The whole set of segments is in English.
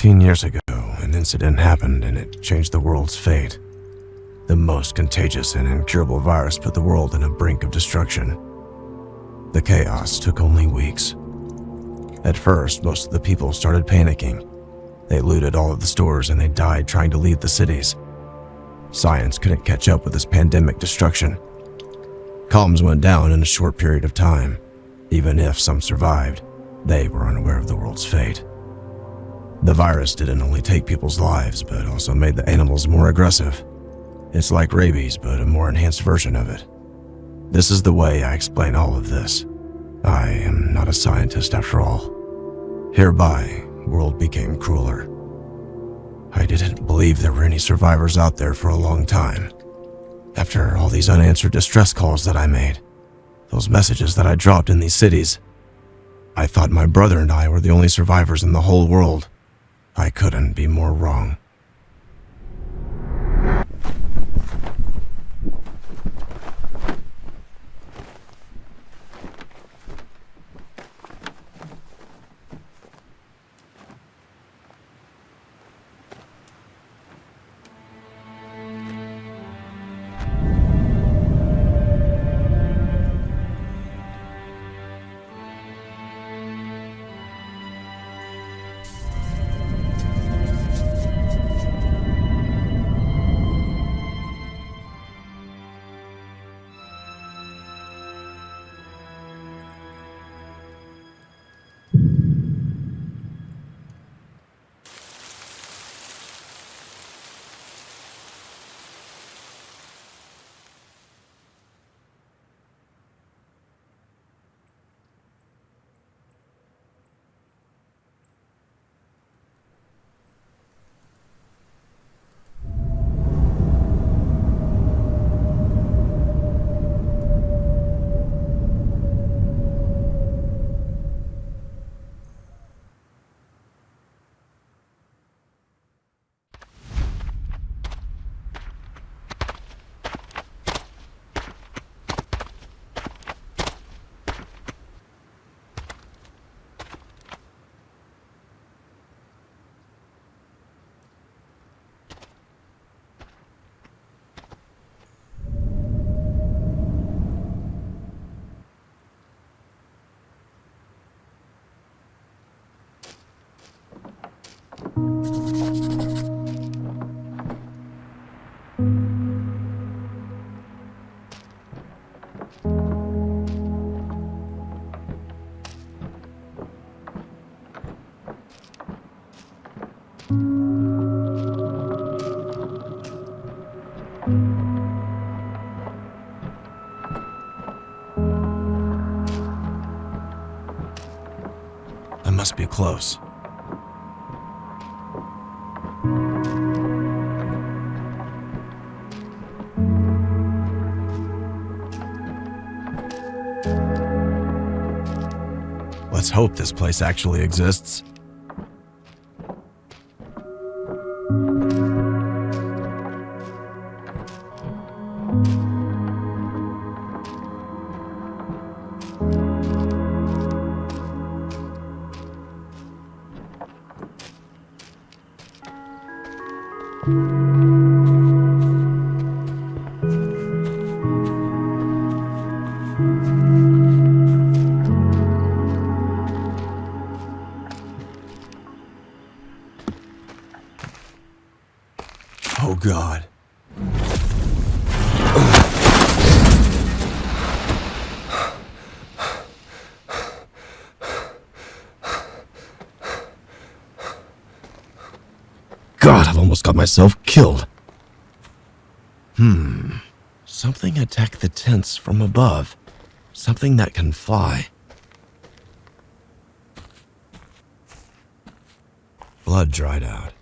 15 years ago, an incident happened and it changed the world's fate. The most contagious and incurable virus put the world on a brink of destruction. The chaos took only weeks. At first, most of the people started panicking. They looted all of the stores and they died trying to leave the cities. Science couldn't catch up with this pandemic destruction. Comms went down in a short period of time. Even if some survived, they were unaware of the world's fate. The virus didn't only take people's lives, but also made the animals more aggressive. It's like rabies, but a more enhanced version of it. This is the way I explain all of this. I am not a scientist after all. Hereby, world became crueler. I didn't believe there were any survivors out there for a long time. After all these unanswered distress calls that I made, those messages that I dropped in these cities, I thought my brother and I were the only survivors in the whole world. I couldn't be more wrong. I must be close. Let's hope this place actually exists. Oh God. God, I've almost got myself killed. Something attacked the tents from above. Something that can fly. Blood dried out,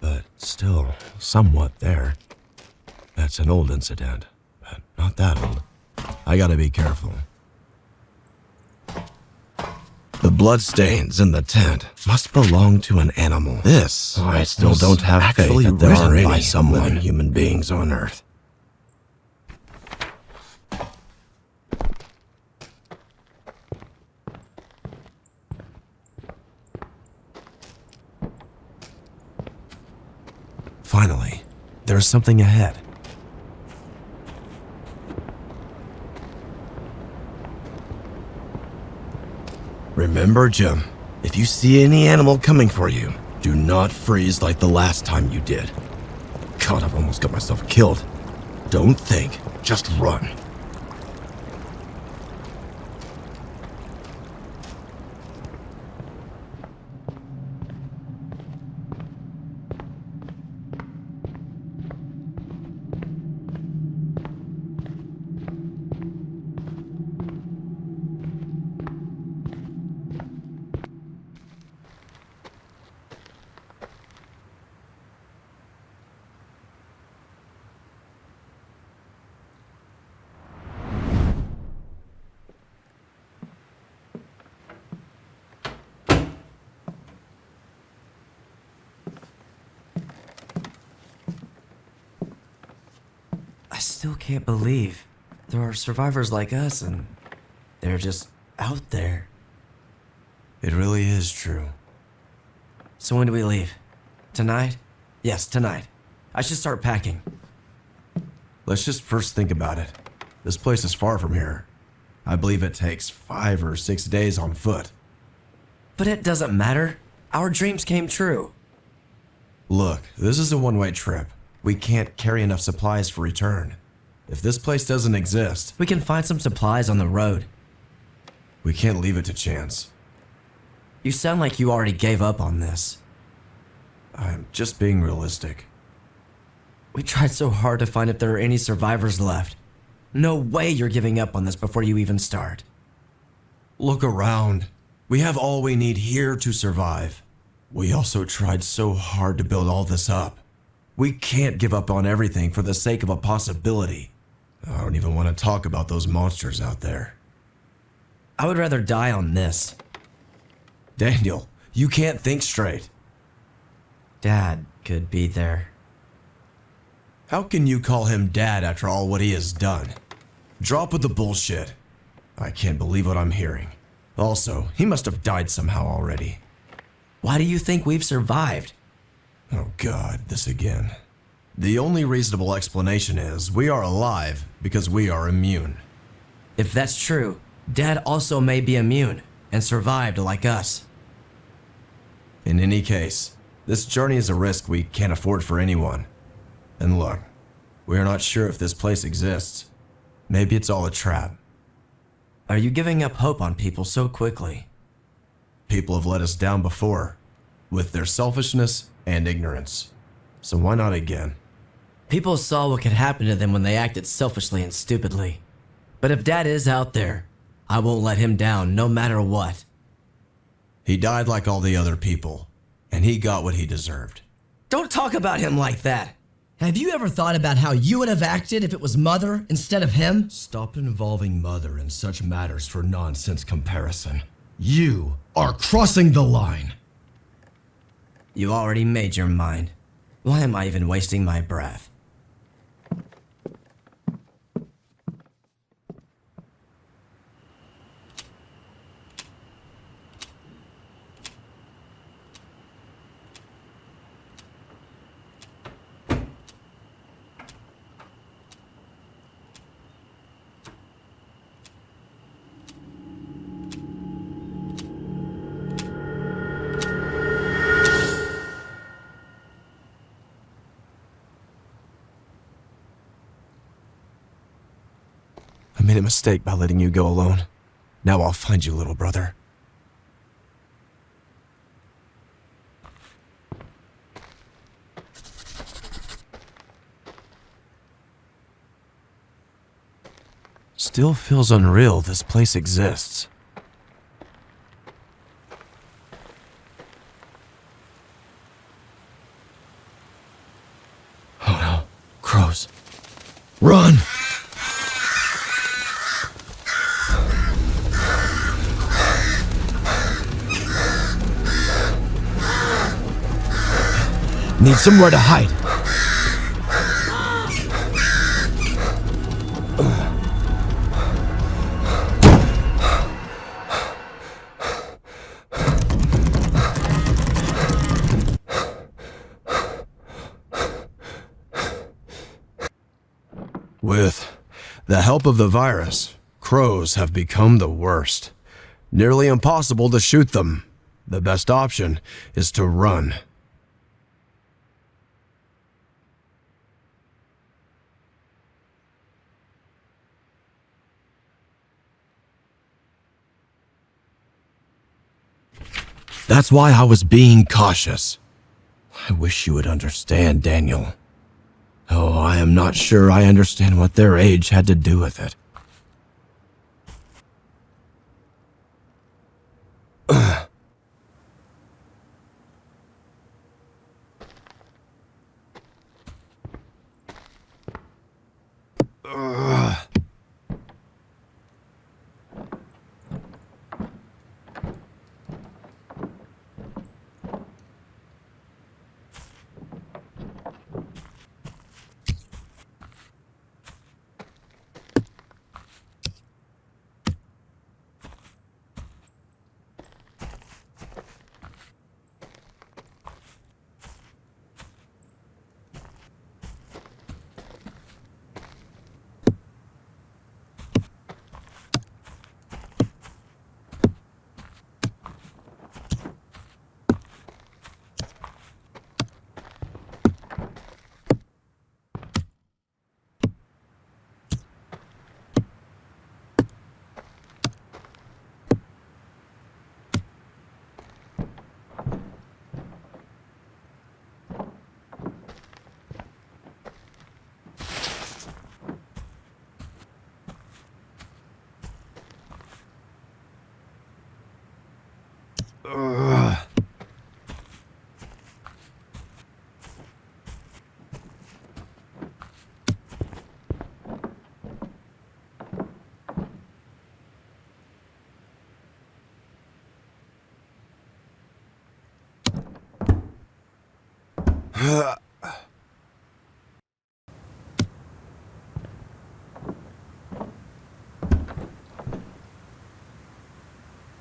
but still somewhat there. That's an old incident, but not that old. I gotta be careful. The bloodstains in the tent must belong to an animal. This, I still don't have faith that there are any living human beings on Earth. Finally, there's something ahead. Remember, Jim, if you see any animal coming for you, do not freeze like the last time you did. God, I've almost got myself killed. Don't think, just run. I still can't believe there are survivors like us and they're just out there. It really is true. So when do we leave? Tonight? Yes, tonight. I should start packing. Let's just first think about it. This place is far from here. I believe it takes 5 or 6 days on foot. But it doesn't matter. Our dreams came true. Look, this is a one-way trip. We can't carry enough supplies for return. If this place doesn't exist, We can find some supplies on the road. we can't leave it to chance. You sound like you already gave up on this. I'm just being realistic. We tried so hard to find if there are any survivors left. No way you're giving up on this before you even start. Look around. We have all we need here to survive. We also tried so hard to build all this up. We can't give up on everything for the sake of a possibility. I don't even want to talk about those monsters out there. I would rather die on this. Daniel, you can't think straight. Dad could be there. How can you call him dad after all what he has done? Drop with the bullshit. I can't believe what I'm hearing. Also, he must have died somehow already. Why do you think we've survived? Oh God, this again. The only reasonable explanation is we are alive because we are immune. If that's true, Dad also may be immune and survived like us. In any case, this journey is a risk we can't afford for anyone. And look, we are not sure if this place exists. Maybe it's all a trap. Are you giving up hope on people so quickly? People have let us down before, with their selfishness and ignorance. So why not again? People saw what could happen to them when they acted selfishly and stupidly. But if Dad is out there, I won't let him down no matter what. He died like all the other people, and he got what he deserved. Don't talk about him like that. Have you ever thought about how you would have acted if it was Mother instead of him? Stop involving Mother in such matters for nonsense comparison. You are crossing the line. You already made your mind. Why am I even wasting my breath? I made a mistake by letting you go alone. Now I'll find you, little brother. Still feels unreal this place exists. Oh no, crows. Run! Need somewhere to hide. With the help of the virus, crows have become the worst. Nearly impossible to shoot them. The best option is to run. That's why I was being cautious. I wish you would understand, Daniel. Oh, I am not sure I understand what their age had to do with it.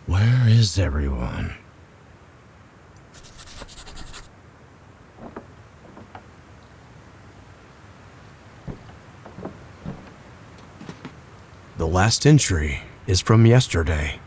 Where is everyone? The last entry is from yesterday.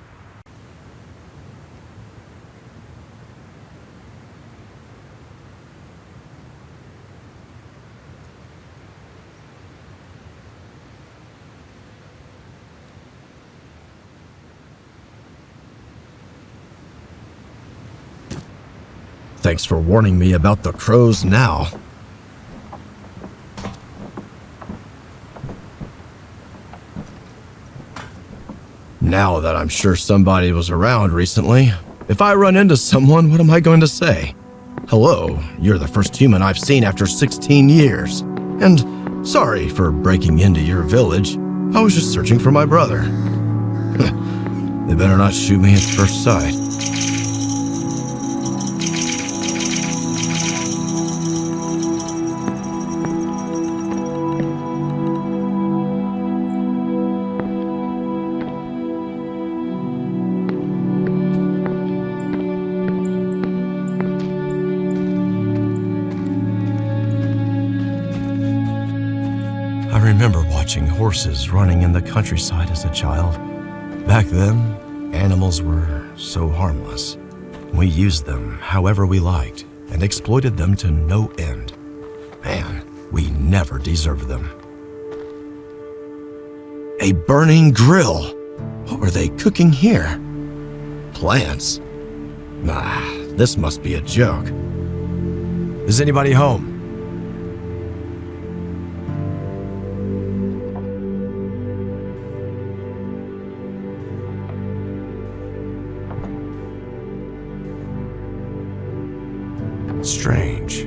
Thanks for warning me about the crows now. Now that I'm sure somebody was around recently, if I run into someone, what am I going to say? Hello, you're the first human I've seen after 16 years. And sorry for breaking into your village. I was just searching for my brother. They better not shoot me at first sight. I remember watching horses running in the countryside as a child. Back then, animals were so harmless. We used them however we liked and exploited them to no end. Man, we never deserved them. A burning grill! What were they cooking here? Plants? This must be a joke. Is anybody home? Strange.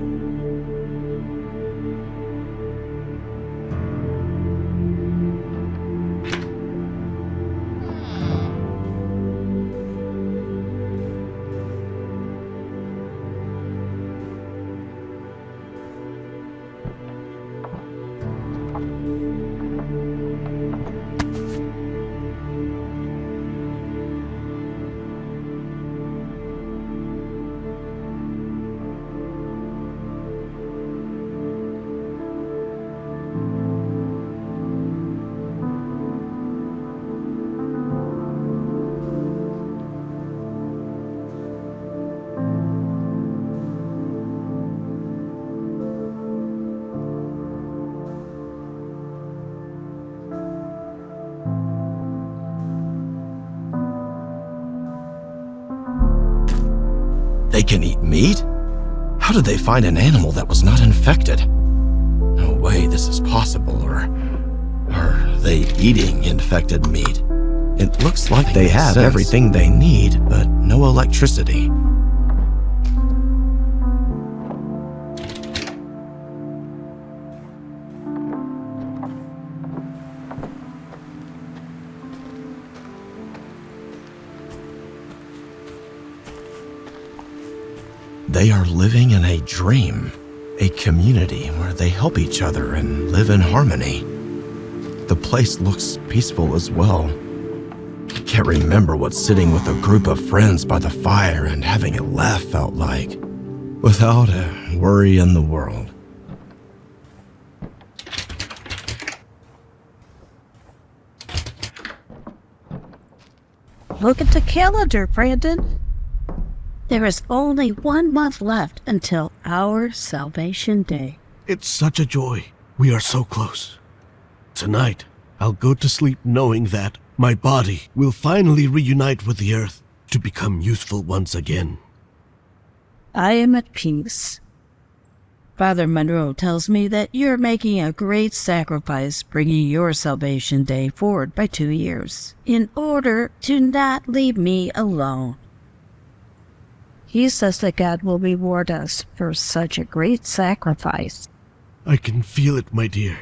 They can eat meat? How did they find an animal that was not infected? No way this is possible, or are they eating infected meat? It looks like they have everything they need, but no electricity. They are living in a dream, a community where they help each other and live in harmony. The place looks peaceful as well. I can't remember what sitting with a group of friends by the fire and having a laugh felt like, without a worry in the world. Look at the calendar, Brandon. There is only 1 month left until our Salvation Day. It's such a joy. We are so close. Tonight, I'll go to sleep knowing that my body will finally reunite with the earth to become useful once again. I am at peace. Father Monroe tells me that you're making a great sacrifice bringing your Salvation Day forward by 2 years in order to not leave me alone. He says that God will reward us for such a great sacrifice. I can feel it, my dear.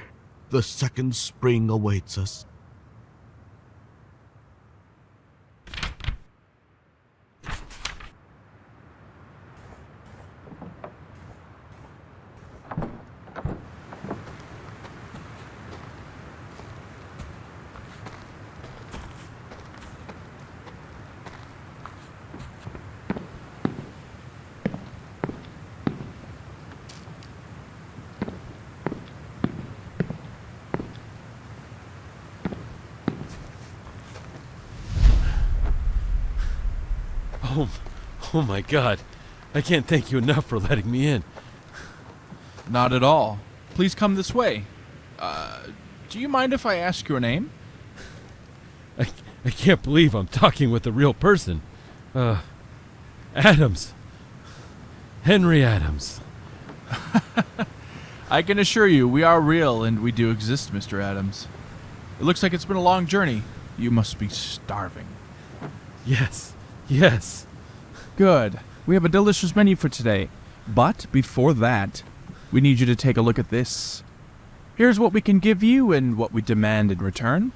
The second spring awaits us. Oh my God. I can't thank you enough for letting me in. Not at all. Please come this way. Do you mind if I ask your name? I can't believe I'm talking with a real person. Adams. Henry Adams. I can assure you we are real and we do exist, Mr. Adams. It looks like it's been a long journey. You must be starving. Yes. Good. We have a delicious menu for today. But before that, we need you to take a look at this. Here's what we can give you and what we demand in return.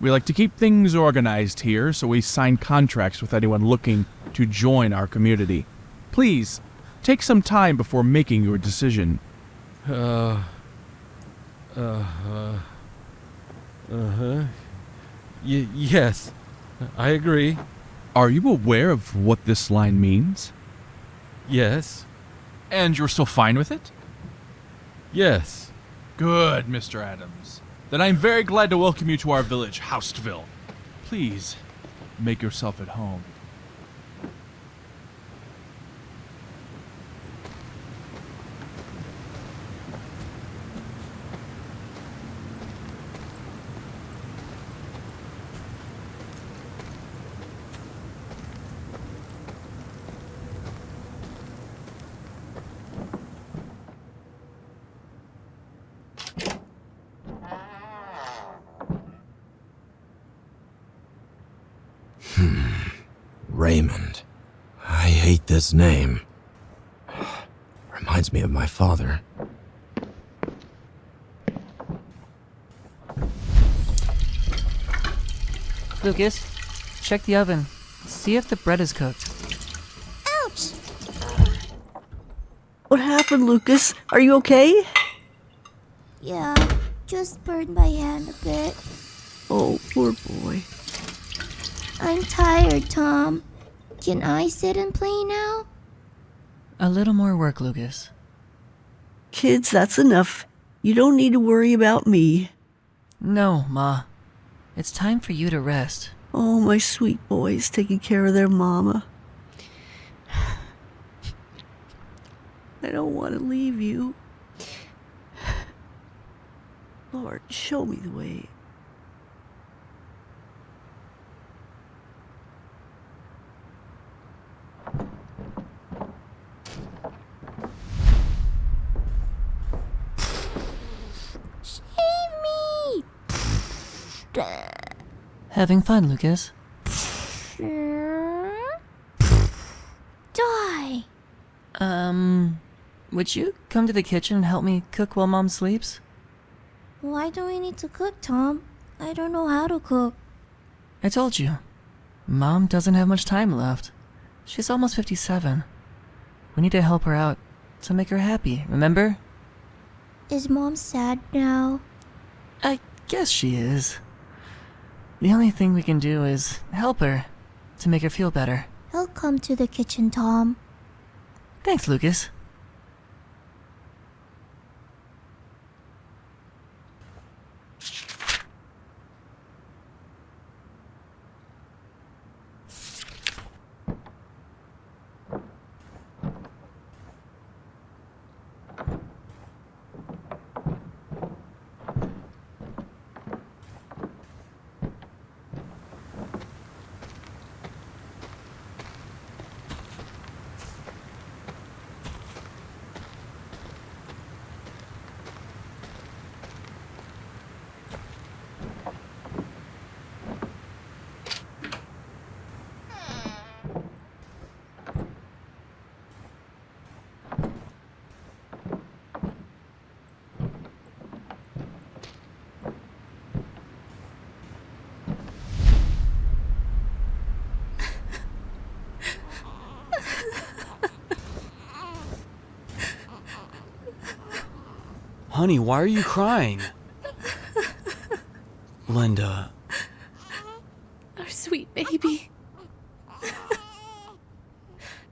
We like to keep things organized here, so we sign contracts with anyone looking to join our community. Please, take some time before making your decision. Yes. I agree. Are you aware of what this line means? Yes. And you're still fine with it? Yes. Good, Mr. Adams. Then I'm very glad to welcome you to our village, HaustVille. Please, make yourself at home. Raymond. I hate this name. Reminds me of my father. Lucas, check the oven. See if the bread is cooked. Ouch! What happened, Lucas? Are you okay? Yeah, just burned my hand a bit. Oh, poor boy. I'm tired, Tom. Can I sit and play now? A little more work, Lucas. Kids, that's enough. You don't need to worry about me. No, Ma. It's time for you to rest. Oh, my sweet boys taking care of their mama. I don't want to leave you. Lord, show me the way. Having fun, Lucas. Die! Would you come to the kitchen and help me cook while Mom sleeps? Why do we need to cook, Tom? I don't know how to cook. I told you. Mom doesn't have much time left. She's almost 57. We need to help her out to make her happy, remember? Is Mom sad now? I guess she is. The only thing we can do is help her to make her feel better. I'll come to the kitchen, Tom. Thanks, Lucas. Honey, why are you crying? Linda. Our sweet baby.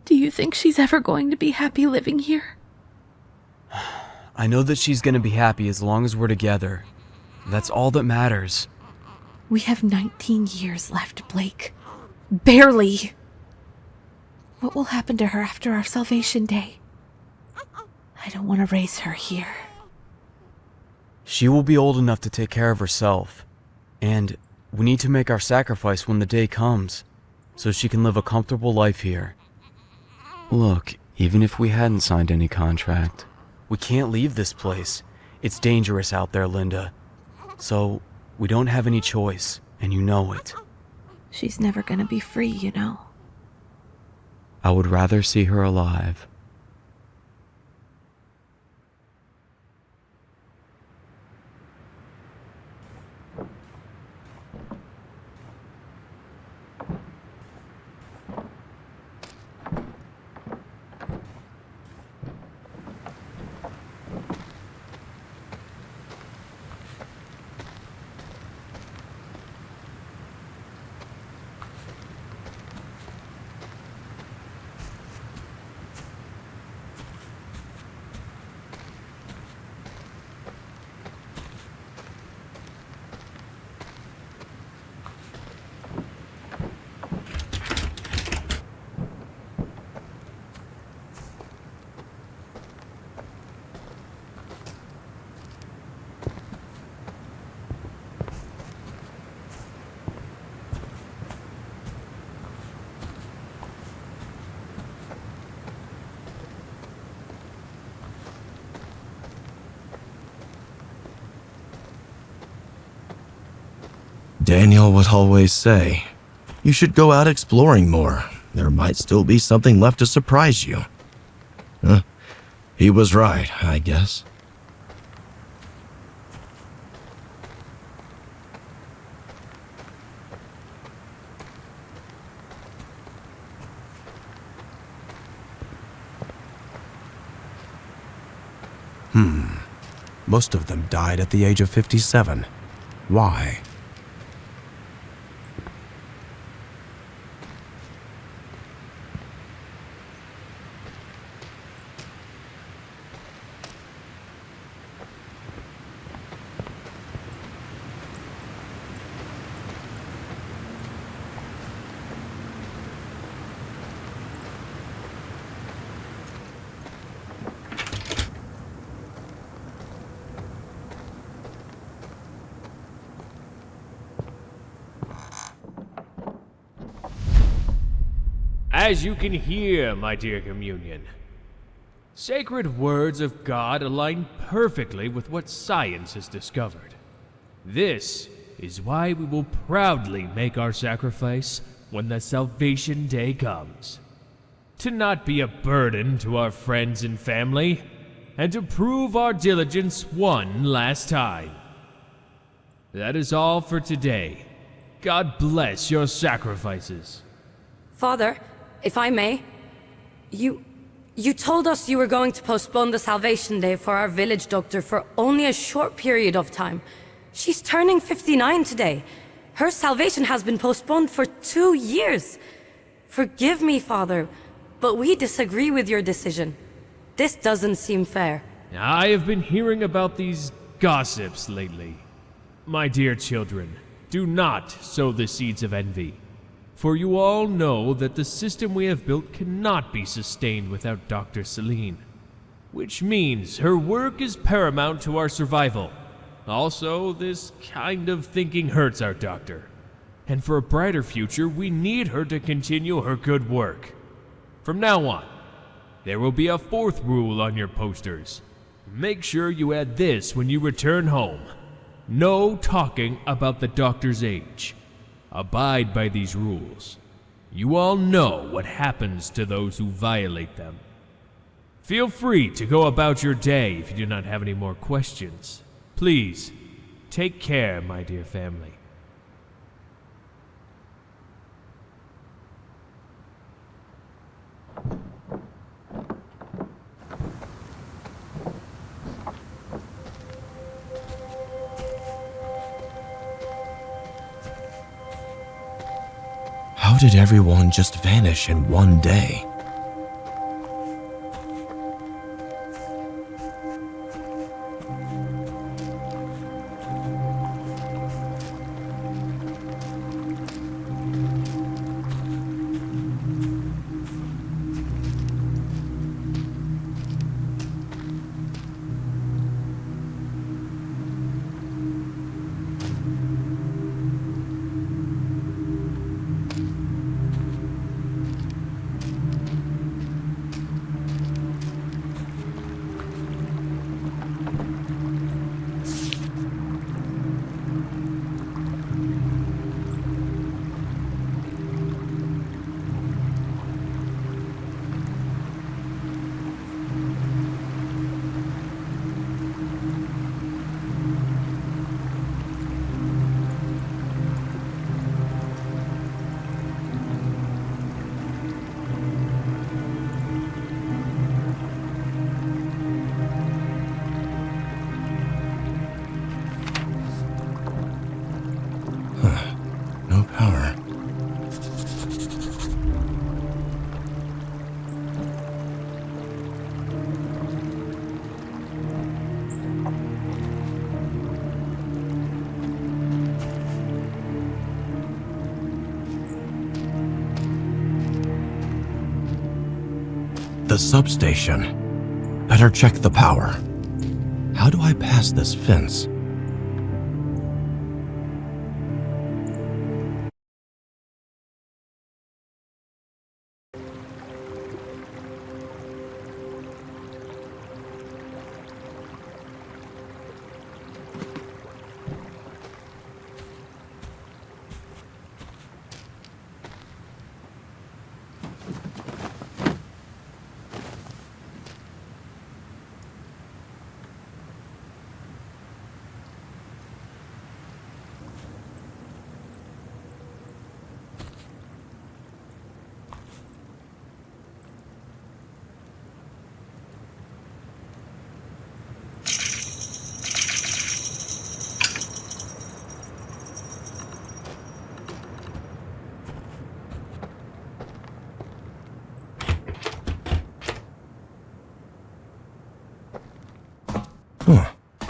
Do you think she's ever going to be happy living here? I know that she's gonna be happy as long as we're together. That's all that matters. We have 19 years left, Blake. Barely. What will happen to her after our salvation day? I don't want to raise her here. She will be old enough to take care of herself. And we need to make our sacrifice when the day comes, so she can live a comfortable life here. Look, even if we hadn't signed any contract, we can't leave this place. It's dangerous out there, Linda. So, we don't have any choice, and you know it. She's never gonna be free, you know. I would rather see her alive. Daniel would always say, you should go out exploring more. There might still be something left to surprise you. He was right, I guess. Most of them died at the age of 57. Why? As you can hear, my dear communion, sacred words of God align perfectly with what science has discovered. This is why we will proudly make our sacrifice when the salvation day comes. To not be a burden to our friends and family, and to prove our diligence one last time. That is all for today. God bless your sacrifices. Father, if I may, you told us you were going to postpone the Salvation Day for our village doctor for only a short period of time. She's turning 59 today. Her salvation has been postponed for 2 years. Forgive me, Father, but we disagree with your decision. This doesn't seem fair. I have been hearing about these gossips lately. My dear children, do not sow the seeds of envy. For you all know that the system we have built cannot be sustained without Dr. Celine. Which means her work is paramount to our survival. Also, this kind of thinking hurts our doctor. And for a brighter future, we need her to continue her good work. From now on, there will be a 4th rule on your posters. Make sure you add this when you return home. No talking about the doctor's age. Abide by these rules. You all know what happens to those who violate them. Feel free to go about your day if you do not have any more questions. Please, take care, my dear family. How did everyone just vanish in one day? No power. The substation. Better check the power. How do I pass this fence?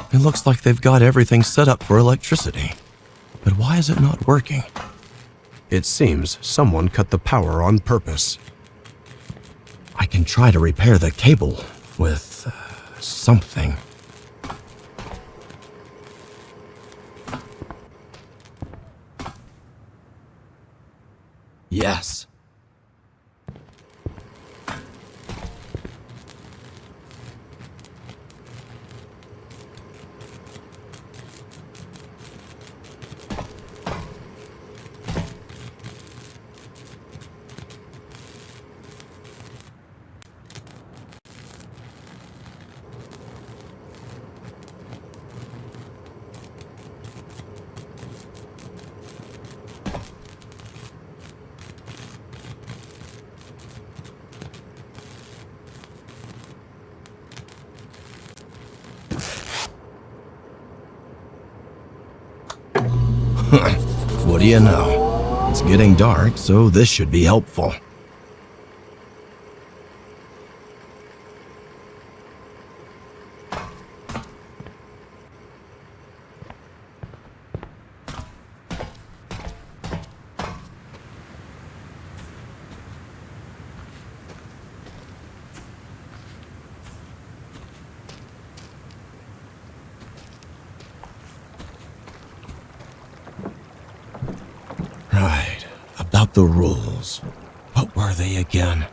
It looks like they've got everything set up for electricity. But why is it not working? It seems someone cut the power on purpose. I can try to repair the cable with something. Yes. What do you know? It's getting dark, so this should be helpful. Right, about the rules. What were they again?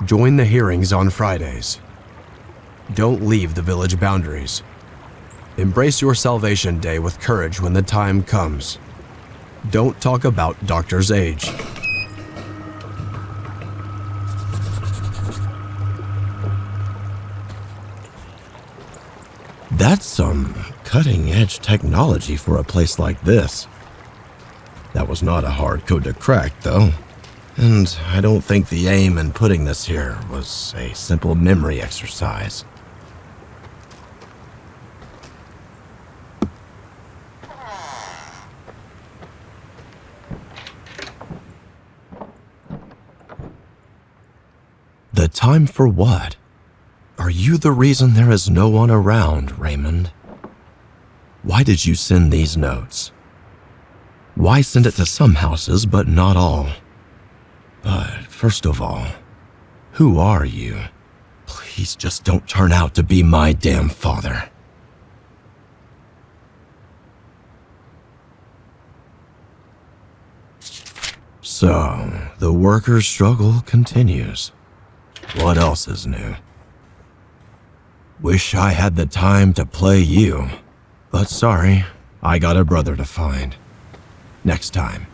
Join the hearings on Fridays. Don't leave the village boundaries. Embrace your Salvation Day with courage when the time comes. Don't talk about Doctor's age. That's some cutting-edge technology for a place like this. That was not a hard code to crack, though. And I don't think the aim in putting this here was a simple memory exercise. The time for what? Are you the reason there is no one around, Raymond? Why did you send these notes? Why send it to some houses but not all? But first of all, who are you? Please just don't turn out to be my damn father. So, the workers' struggle continues. What else is new? Wish I had the time to play you, but sorry, I got a brother to find. Next time.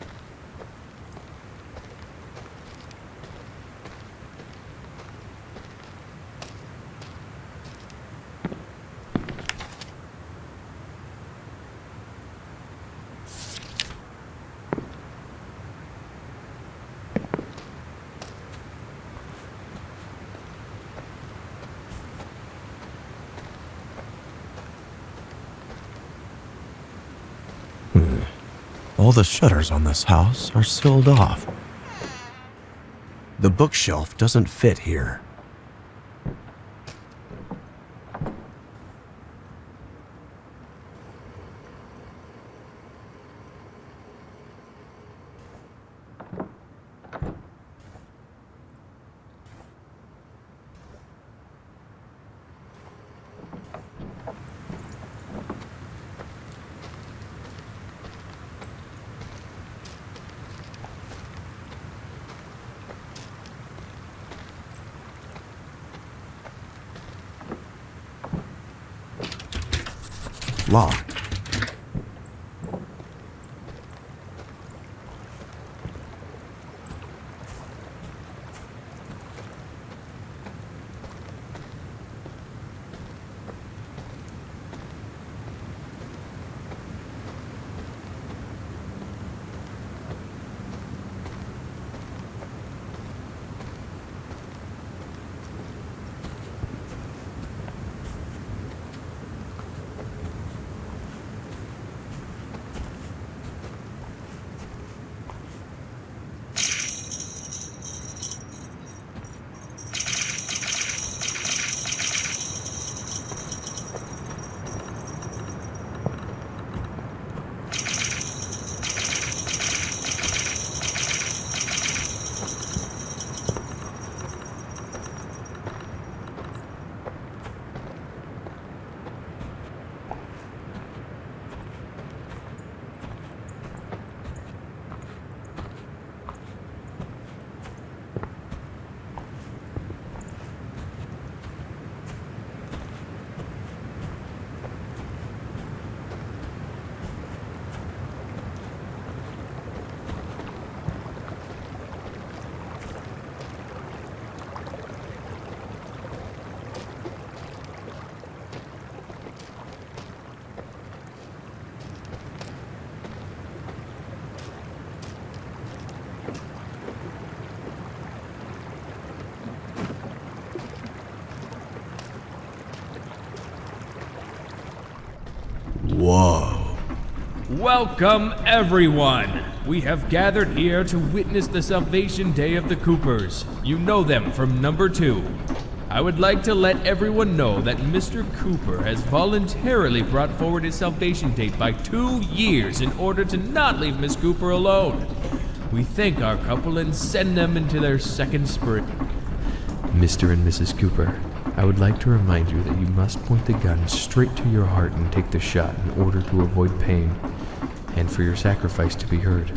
All the shutters on this house are sealed off. The bookshelf doesn't fit here. Locked. Whoa. Welcome, everyone! We have gathered here to witness the Salvation Day of the Coopers. You know them from number 2. I would like to let everyone know that Mr. Cooper has voluntarily brought forward his salvation date by 2 years in order to not leave Miss Cooper alone. We thank our couple and send them into their second spring. Mr. and Mrs. Cooper, I would like to remind you that you must point the gun straight to your heart and take the shot in order to avoid pain, and for your sacrifice to be heard.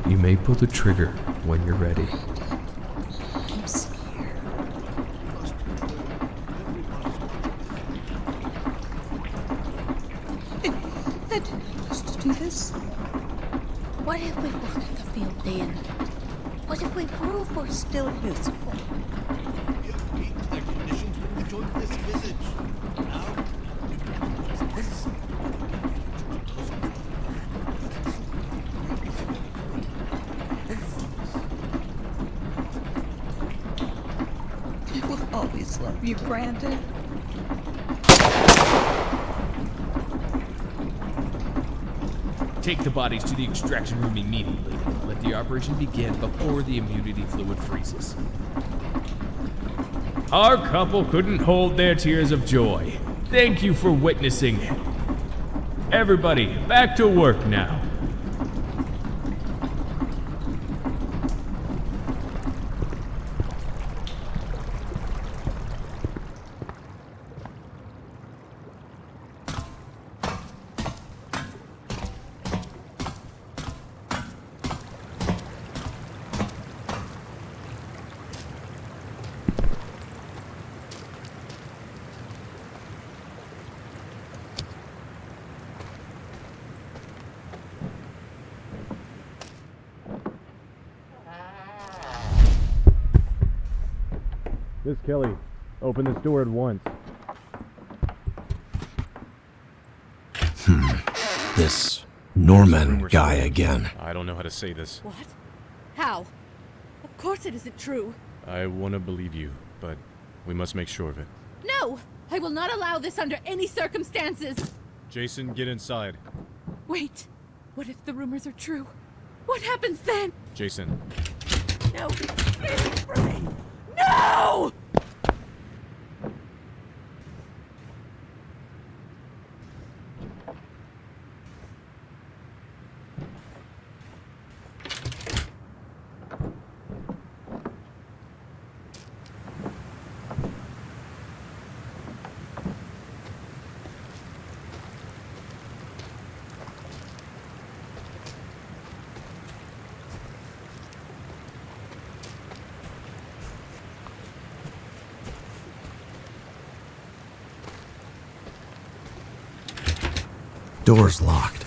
You may pull the trigger when you're ready. Do this? What if we water the field in? What if we prove we're still useful? I will always love you, Brandon. Take the bodies to the extraction room immediately. Let the operation begin before the immunity fluid freezes. Our couple couldn't hold their tears of joy. Thank you for witnessing. Everybody, back to work now. Miss Kelly, open this door at once. This Norman guy again. I don't know how to say this. What? How? Of course it isn't true. I want to believe you, but we must make sure of it. No! I will not allow this under any circumstances! Jason, get inside. Wait. What if the rumors are true? What happens then? Jason. No! Please, for me! No! Door's locked.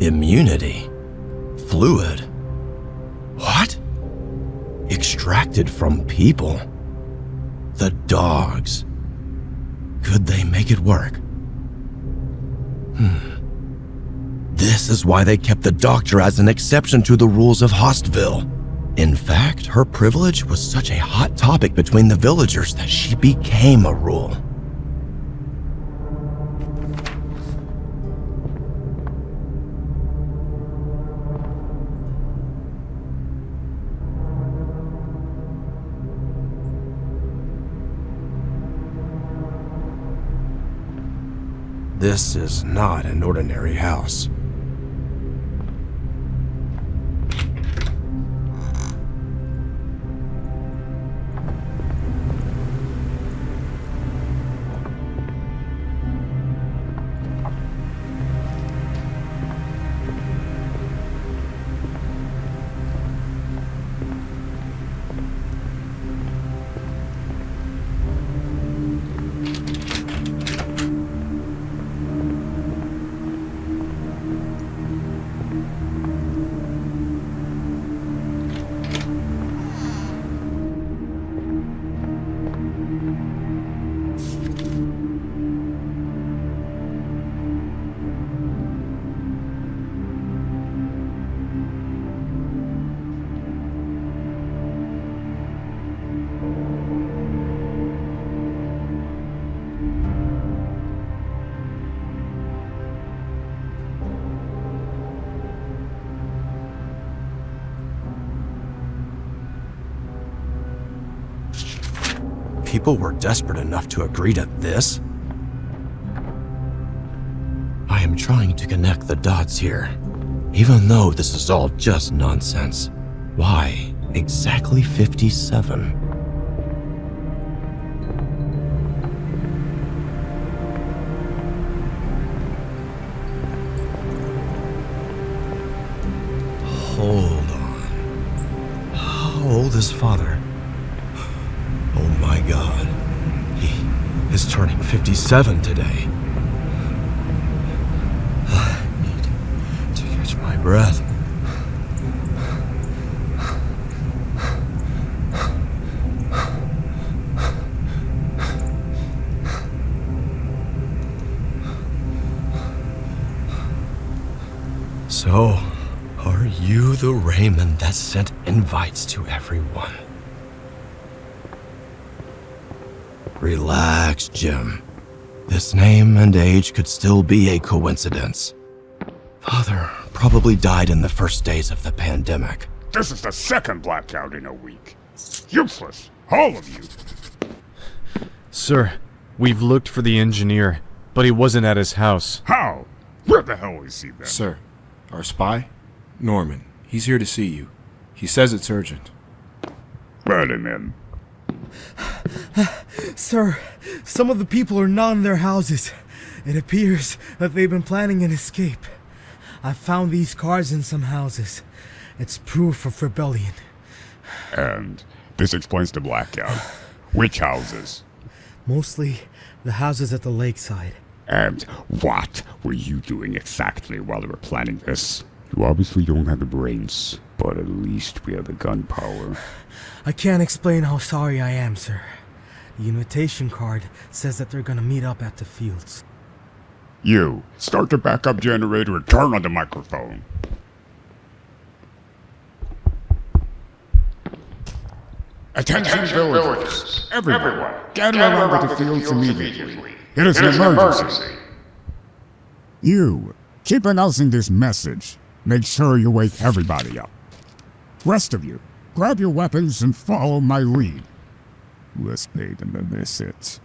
Immunity? Fluid? What? Extracted from people? The dogs. Could they make it work? This is why they kept the doctor as an exception to the rules of HaustVille. In fact, her privilege was such a hot topic between the villagers that she became a rule. This is not an ordinary house. People were desperate enough to agree to this? I am trying to connect the dots here. Even though this is all just nonsense. Why exactly 57? Hold on. How old is father? Oh my God. He is turning 57 today. I need to catch my breath. So, are you the Raymond that sent invites to everyone? Relax, Jim. This name and age could still be a coincidence. Father probably died in the first days of the pandemic. This is the second blackout in a week. Useless, all of you. Sir, we've looked for the engineer, but he wasn't at his house. How? Where the hell is he then? Sir, our spy? Norman. He's here to see you. He says it's urgent. Let him in. Sir, some of the people are not in their houses. It appears that they've been planning an escape. I found these cards in some houses. It's proof of rebellion. And this explains the blackout. Which houses? Mostly the houses at the lakeside. And what were you doing exactly while they were planning this? You obviously don't have the brains, but at least we have the gunpowder. I can't explain how sorry I am, sir. The invitation card says that they're gonna meet up at the fields. You, start the backup generator and turn on the microphone. Attention villagers. Everyone, gather around the fields immediately. It is an emergency. You, keep announcing this message. Make sure you wake everybody up. Rest of you, grab your weapons and follow my lead. Let's pay them a visit.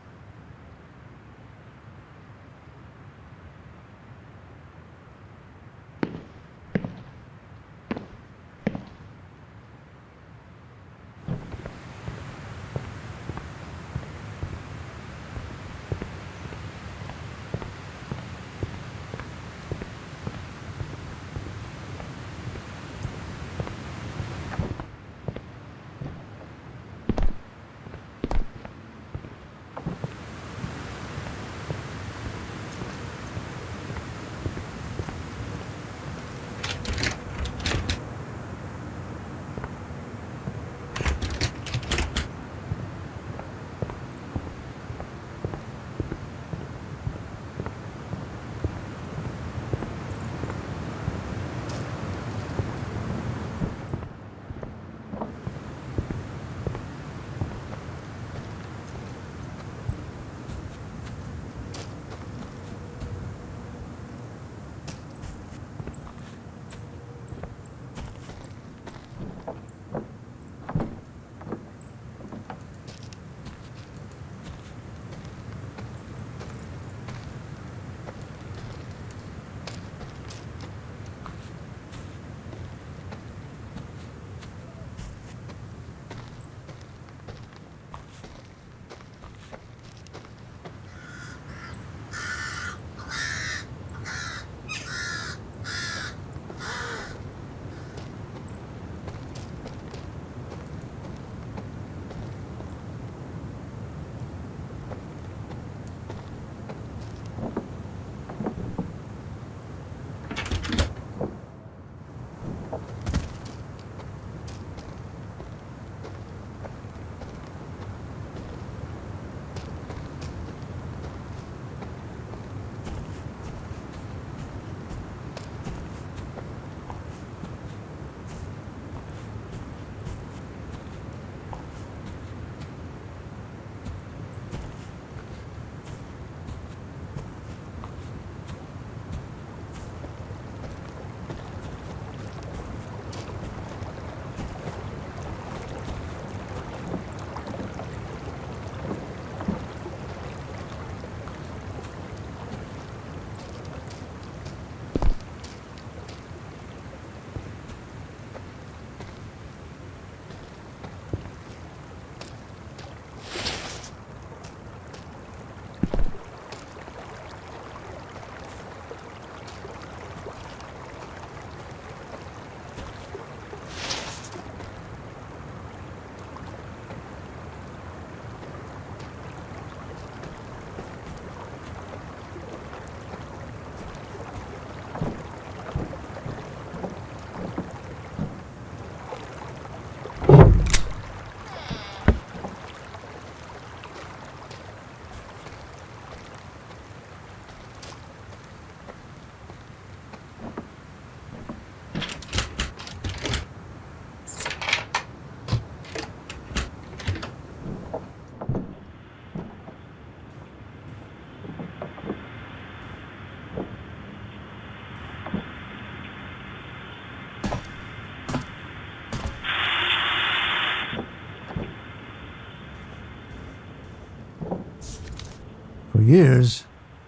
For years,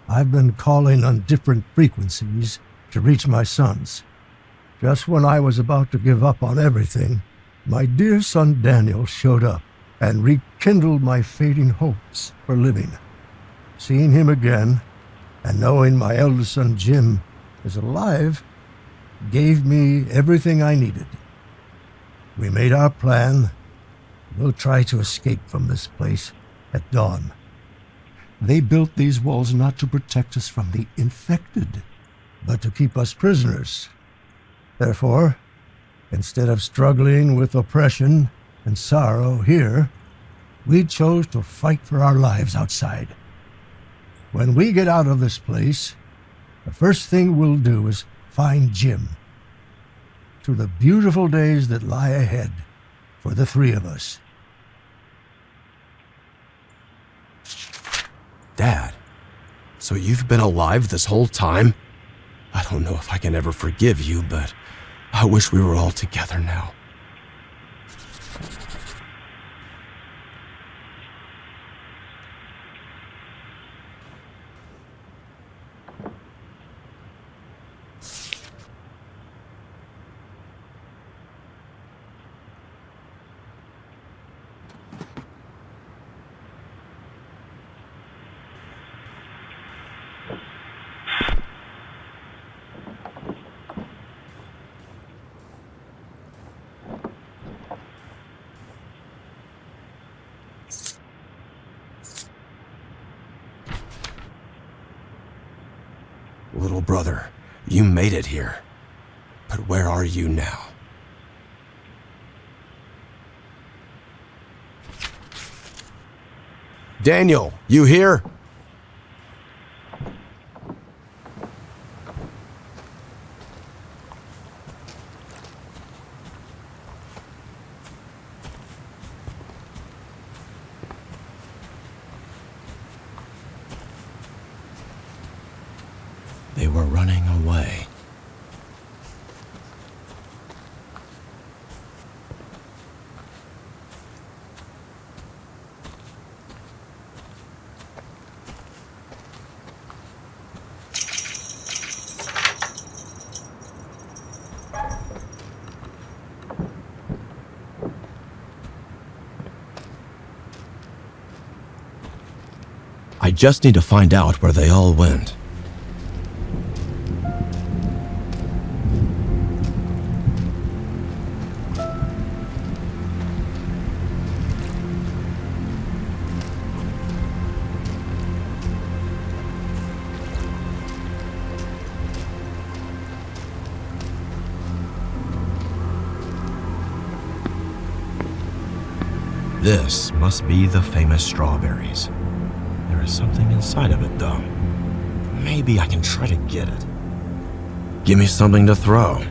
I've been calling on different frequencies to reach my sons. Just when I was about to give up on everything, my dear son Daniel showed up and rekindled my fading hopes for living. Seeing him again, and knowing my eldest son Jim is alive, gave me everything I needed. We made our plan. We'll try to escape from this place at dawn. They built these walls not to protect us from the infected, but to keep us prisoners. Therefore, instead of struggling with oppression and sorrow here, we chose to fight for our lives outside. When we get out of this place, the first thing we'll do is find Jim. To the beautiful days that lie ahead for the three of us. Dad, so you've been alive this whole time? I don't know if I can ever forgive you, but I wish we were all together now. Little brother, you made it here. But where are you now? Daniel, you here? They were running away. I just need to find out where they all went. This must be the famous strawberries. There is something inside of it, though. Maybe I can try to get it. Give me something to throw.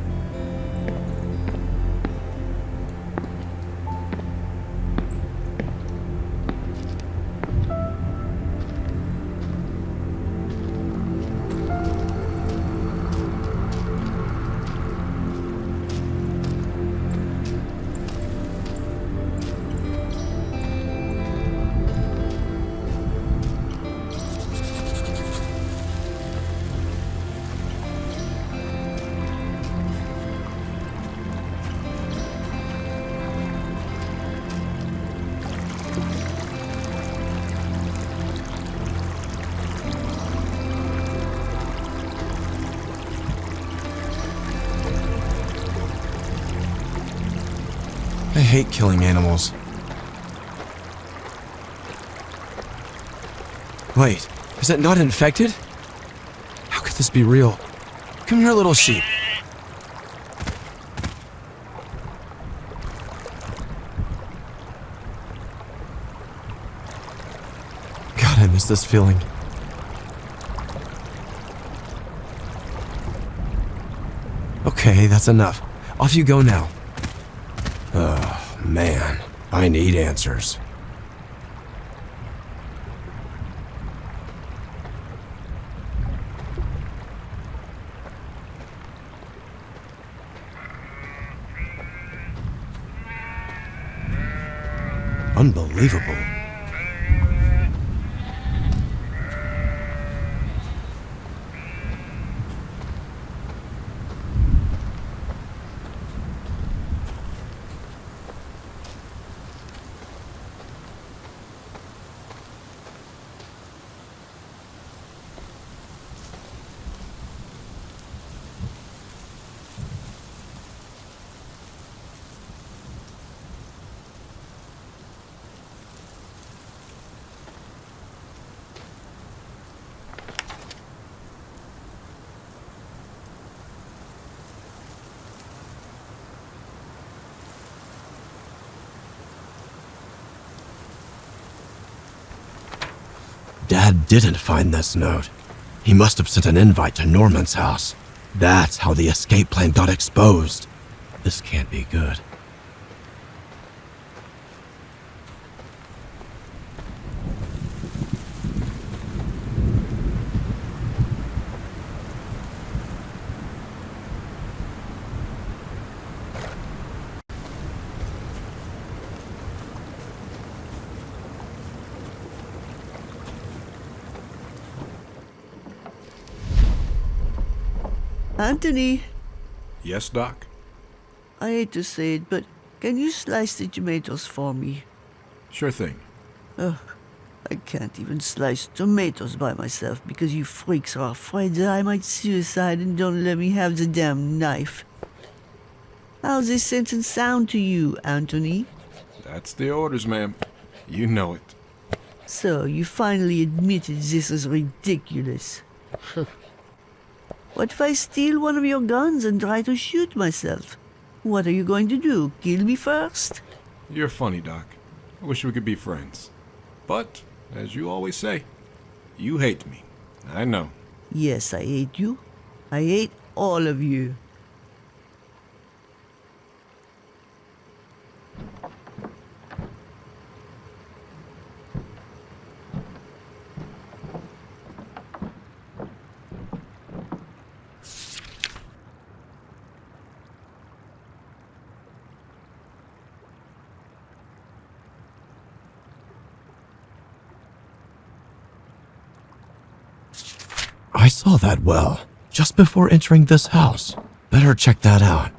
I hate killing animals. Wait, is it not infected? How could this be real? Come here, little sheep. God, I miss this feeling. Okay, that's enough. Off you go now. Oh, man. I need answers. Unbelievable. Dad didn't find this note. He must have sent an invite to Norman's house. That's how the escape plan got exposed. This can't be good. Anthony, Yes, Doc? I hate to say it, but can you slice the tomatoes for me? Sure thing. Ugh, I can't even slice tomatoes by myself because you freaks are afraid that I might suicide and don't let me have the damn knife. How's this sentence sound to you, Anthony? That's the orders, ma'am. You know it. So, you finally admitted this is ridiculous. What if I steal one of your guns and try to shoot myself? What are you going to do, kill me first? You're funny, Doc. I wish we could be friends. But, as you always say, you hate me. I know. Yes, I hate you. I hate all of you. I saw that well, just before entering this house. Better check that out.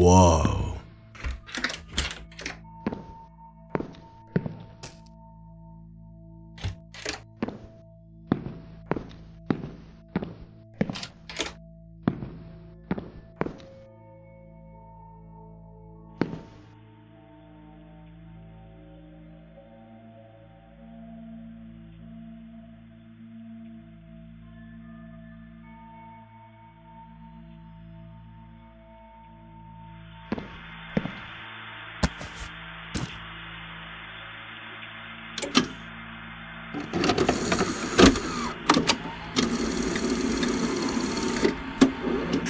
Whoa.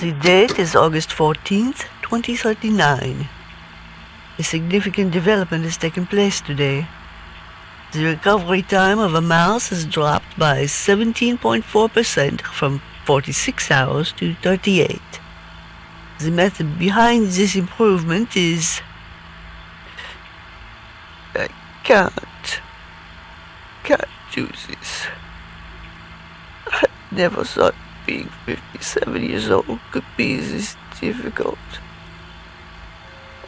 The date is August 14th, 2039. A significant development has taken place today. The recovery time of a mouse has dropped by 17.4% from 46 hours to 38. The method behind this improvement is... I can't do this. I never thought being 57 years old could be this difficult.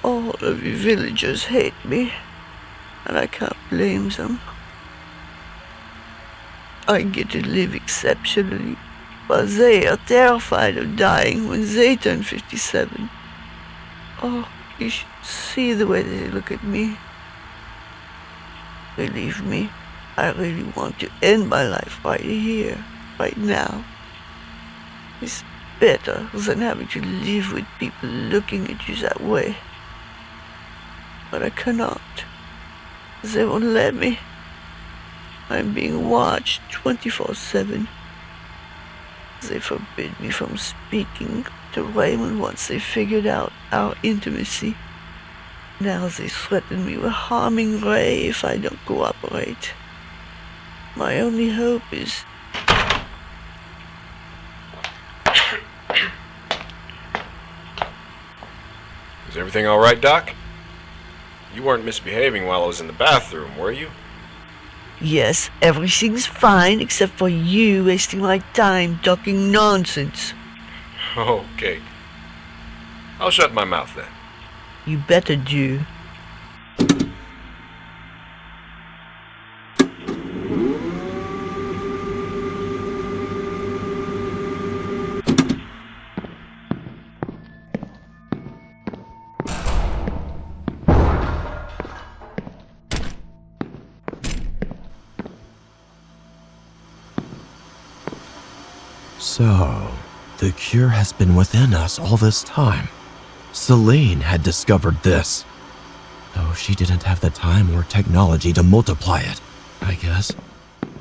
All of you villagers hate me, and I can't blame them. I get to live exceptionally, while they are terrified of dying when they turn 57. Oh, you should see the way they look at me. Believe me, I really want to end my life right here, right now. It's better than having to live with people looking at you that way. But I cannot. They won't let me. I'm being watched 24/7. They forbid me from speaking to Raymond once they figured out our intimacy. Now they threaten me with harming Ray if I don't cooperate. My only hope is... Is everything all right, Doc? You weren't misbehaving while I was in the bathroom, were you? Yes, everything's fine except for you wasting my time talking nonsense. Okay. I'll shut my mouth then. You better do. So, the cure has been within us all this time. Celine had discovered this. Though she didn't have the time or technology to multiply it, I guess.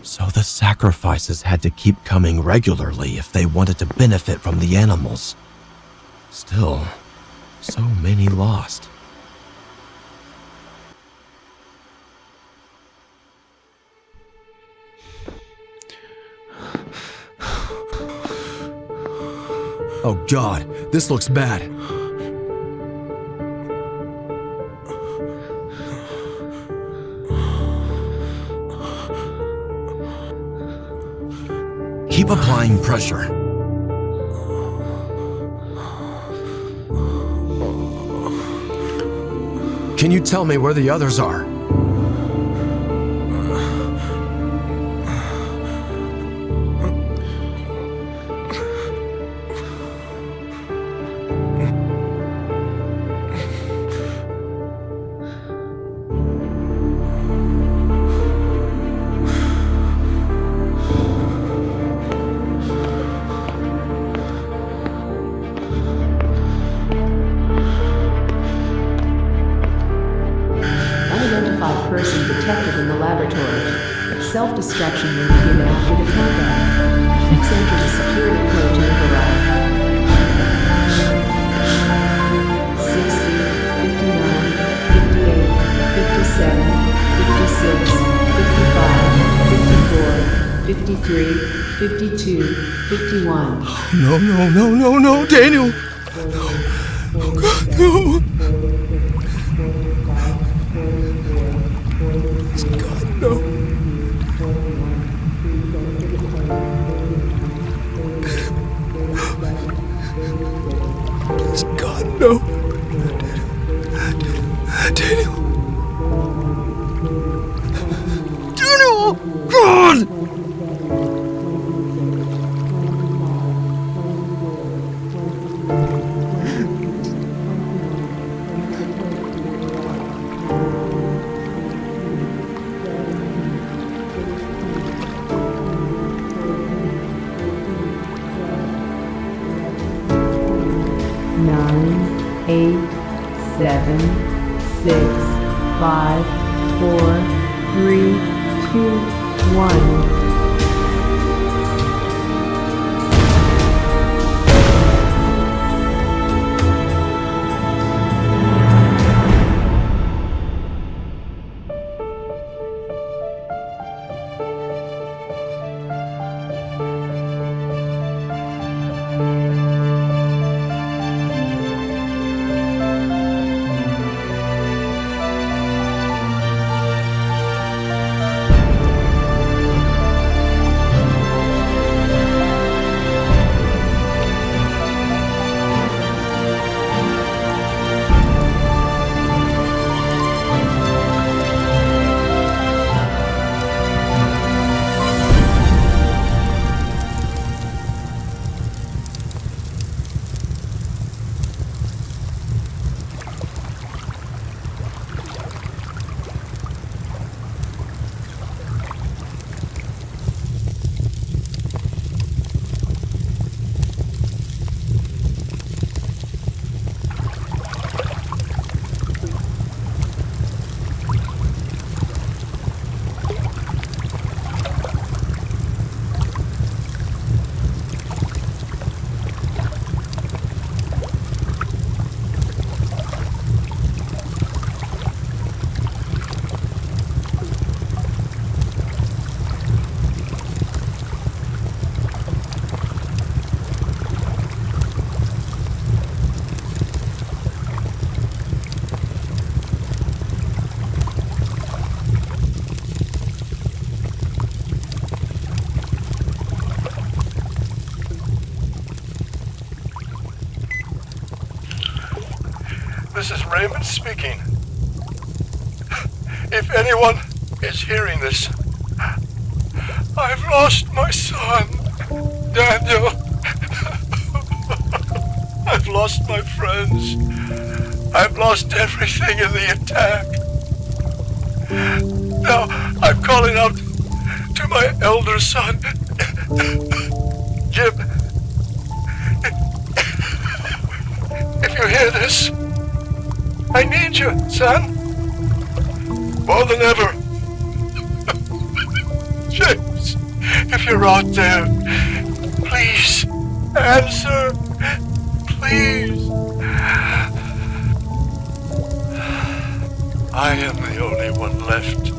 So the sacrifices had to keep coming regularly if they wanted to benefit from the animals. Still, so many lost. Oh God, this looks bad. Keep applying pressure. Can you tell me where the others are? Person detected in the laboratory. Self-destruction will begin after the countdown. Please enter the security code to override. 60, 59, 58, 57, 56, 55, 54, 53, 52, 51. No, Daniel! No. Oh God, no! No. Please, God, no. Daniel. Daniel! God! Eight, 7, 6, 5, 4, 3, 2, 1. This is Raymond speaking. If anyone is hearing this, I've lost my son, Daniel. I've lost my friends. I've lost everything in the attack. Now I'm calling out to my elder son, Jim. If you hear this, I need you, son. More than ever. James, if you're out there, please answer. Please. I am the only one left.